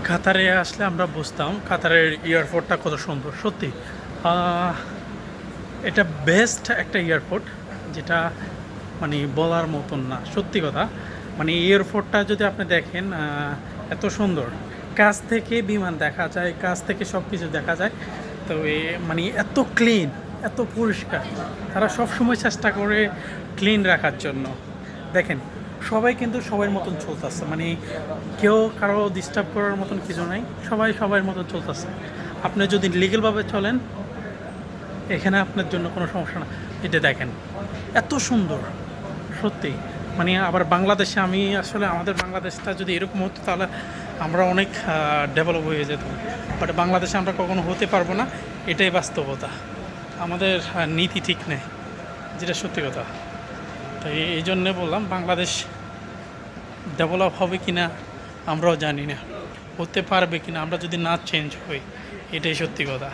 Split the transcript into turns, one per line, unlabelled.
কাতারে আসলে আমরা বুঝতাম কাতারের এয়ারপোর্টটা কত সুন্দর সত্যি। আহ, এটা বেস্ট একটা এয়ারপোর্ট, যেটা মানে বলার মতন না, সত্যি কথা। মানে এয়ারপোর্টটা যদি আপনি দেখেন, এত সুন্দর, কাছ থেকে বিমান দেখা যায়, কাছ থেকে সব কিছু দেখা যায়। তো মানে এত ক্লিন, এত পরিষ্কার, তারা সব সময় চেষ্টা করে ক্লিন রাখার জন্য। দেখেন, সবাই কিন্তু সবার মতন চলতেছে, মানে কেউ কারো ডিস্টার্ব করার মতন কিছু নাই, সবাই সবার মতন চলতেছে। আপনি যদি লিগেলভাবে চলেন, এখানে আপনার জন্য কোনো সমস্যা না। এটা দেখেন, এত সুন্দর সত্যি। মানে আবার বাংলাদেশে, আমি আসলে আমাদের বাংলাদেশটা যদি এরকম হতো তাহলে আমরা অনেক ডেভেলপ হয়ে যেত, বাট বাংলাদেশে আমরা কখনো হতে পারবো না, এটাই বাস্তবতা। আমাদের নীতি ঠিক নেই, যেটা সত্যি কথা। তাই এই জন্যে বললাম, বাংলাদেশ ডেভেলপ হবে কি না আমরাও জানি না, হতে পারবে কি না আমরা যদি না চেঞ্জ হই, এটাই সত্যি কথা।